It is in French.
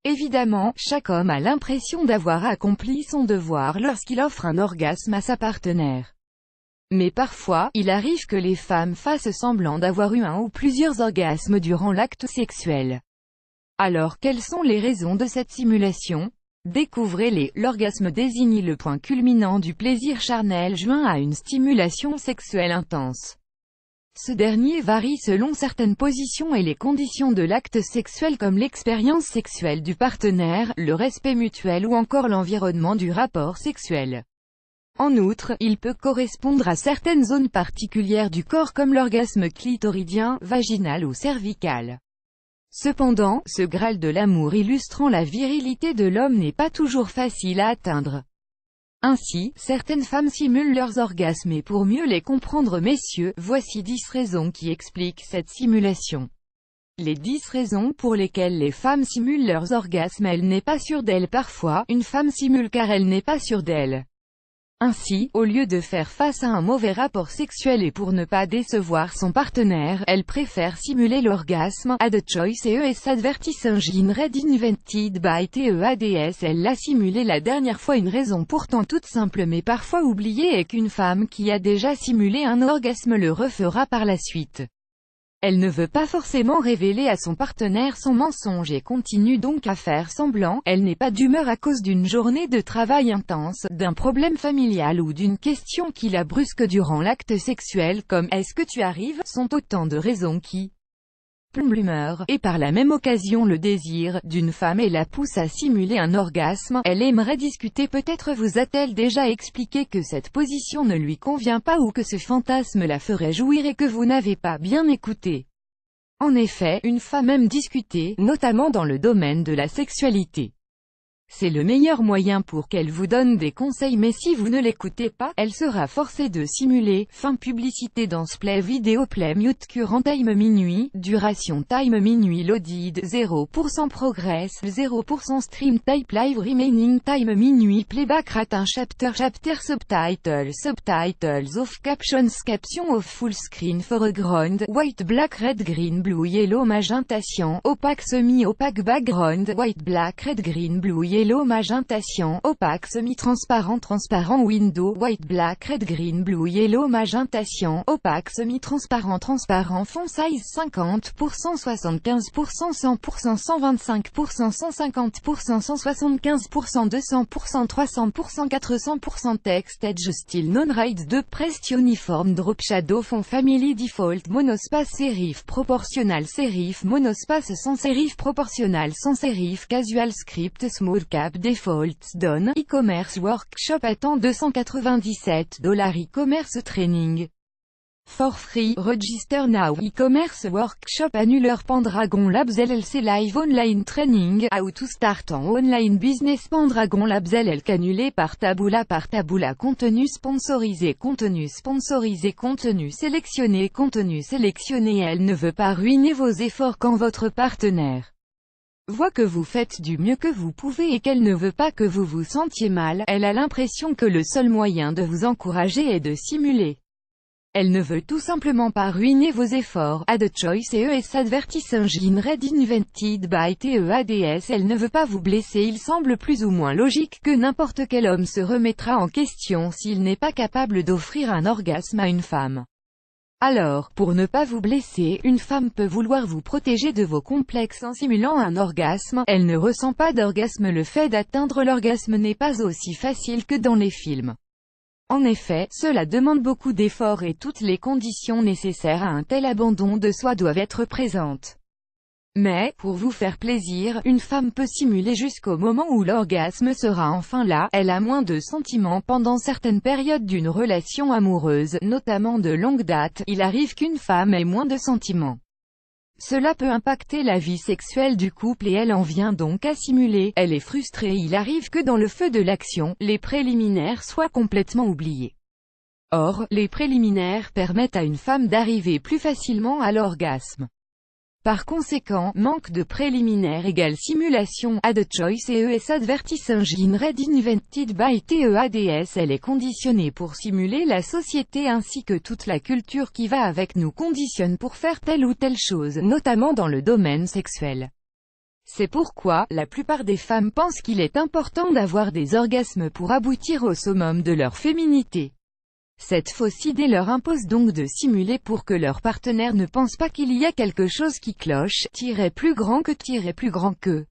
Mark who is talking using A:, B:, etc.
A: Évidemment, chaque homme a l'impression d'avoir accompli son devoir lorsqu'il offre un orgasme à sa partenaire. Mais parfois, il arrive que les femmes fassent semblant d'avoir eu un ou plusieurs orgasmes durant l'acte sexuel. Alors quelles sont les raisons de cette simulation? Découvrez-les. L'orgasme désigne le point culminant du plaisir charnel joint à une stimulation sexuelle intense. Ce dernier varie selon certaines positions et les conditions de l'acte sexuel comme l'expérience sexuelle du partenaire, le respect mutuel ou encore l'environnement du rapport sexuel. En outre, il peut correspondre à certaines zones particulières du corps comme l'orgasme clitoridien, vaginal ou cervical. Cependant, ce Graal de l'amour illustrant la virilité de l'homme n'est pas toujours facile à atteindre. Ainsi, certaines femmes simulent leurs orgasmes et pour mieux les comprendre messieurs, voici 10 raisons qui expliquent cette simulation. Les 10 raisons pour lesquelles les femmes simulent leurs orgasmes. Elle n'est pas sûre d'elle. Parfois, une femme simule car elle n'est pas sûre d'elle. Ainsi, au lieu de faire face à un mauvais rapport sexuel et pour ne pas décevoir son partenaire, elle préfère simuler l'orgasme. Ad choice ES advertising read invented by TEADS. Elle l'a simulé la dernière fois. Une raison pourtant toute simple mais parfois oubliée est qu'une femme qui a déjà simulé un orgasme le refera par la suite. Elle ne veut pas forcément révéler à son partenaire son mensonge et continue donc à faire semblant. Elle n'est pas d'humeur à cause d'une journée de travail intense, d'un problème familial ou d'une question qui la brusque durant l'acte sexuel comme « Est-ce que tu arrives ?» sont autant de raisons qui plombent l'humeur, et par la même occasion le désir, d'une femme et la pousse à simuler un orgasme. Elle aimerait discuter. Peut-être vous a-t-elle déjà expliqué que cette position ne lui convient pas ou que ce fantasme la ferait jouir et que vous n'avez pas bien écouté. En effet, une femme aime discuter, notamment dans le domaine de la sexualité. C'est le meilleur moyen pour qu'elle vous donne des conseils mais si vous ne l'écoutez pas, elle sera forcée de simuler. Fin publicité dance play vidéo play mute current time minuit, duration time minuit loaded 0% progress 0% stream type live remaining time minuit playback rate un chapter subtitles off caption off full screen foreground white black red green blue yellow magenta cyan opaque semi-opaque background white black red green blue yellow magenta cyan, opaque semi-transparent transparent window, white black red green blue yellow magenta cyan, opaque semi-transparent transparent font size 50%, 75%, 100%, 125%, 150%, 175%, 200%, 300%, 400% text edge style non-ride 2 pressed uniform drop shadow font family default monospace serif proportional serif monospace sans serif proportional sans serif casual script small cap defaults done e-commerce workshop attend $297 e-commerce training for free register now e-commerce workshop annuleur Pendragon Labs LLC live online training how to start en online business Pendragon Labs LLC annulé par Taboola contenu sponsorisé contenu sélectionné elle ne veut pas ruiner vos efforts quand votre partenaire voit que vous faites du mieux que vous pouvez et qu'elle ne veut pas que vous vous sentiez mal. Elle a l'impression que le seul moyen de vous encourager est de simuler. Elle ne veut tout simplement pas ruiner vos efforts. Ad choice ES advertising read invented by TEADS. Elle ne veut pas vous blesser. Il semble plus ou moins logique que n'importe quel homme se remettra en question s'il n'est pas capable d'offrir un orgasme à une femme. Alors, pour ne pas vous blesser, une femme peut vouloir vous protéger de vos complexes en simulant un orgasme. Elle ne ressent pas d'orgasme. Le fait d'atteindre l'orgasme n'est pas aussi facile que dans les films. En effet, cela demande beaucoup d'efforts et toutes les conditions nécessaires à un tel abandon de soi doivent être présentes. Mais, pour vous faire plaisir, une femme peut simuler jusqu'au moment où l'orgasme sera enfin là. Elle a moins de sentiments pendant certaines périodes d'une relation amoureuse, notamment de longue date. Il arrive qu'une femme ait moins de sentiments. Cela peut impacter la vie sexuelle du couple et elle en vient donc à simuler. Elle est frustrée. Il arrive que dans le feu de l'action, les préliminaires soient complètement oubliés. Or, les préliminaires permettent à une femme d'arriver plus facilement à l'orgasme. Par conséquent, manque de préliminaires égale simulation. Ad choice ES advertising read invented by TEADS. Elle est conditionnée pour simuler la société ainsi que toute la culture qui va avec nous conditionne pour faire telle ou telle chose, notamment dans le domaine sexuel. C'est pourquoi, la plupart des femmes pensent qu'il est important d'avoir des orgasmes pour aboutir au summum de leur féminité. Cette fausse idée leur impose donc de simuler pour que leur partenaire ne pense pas qu'il y a quelque chose qui cloche, plus grand que, plus grand que.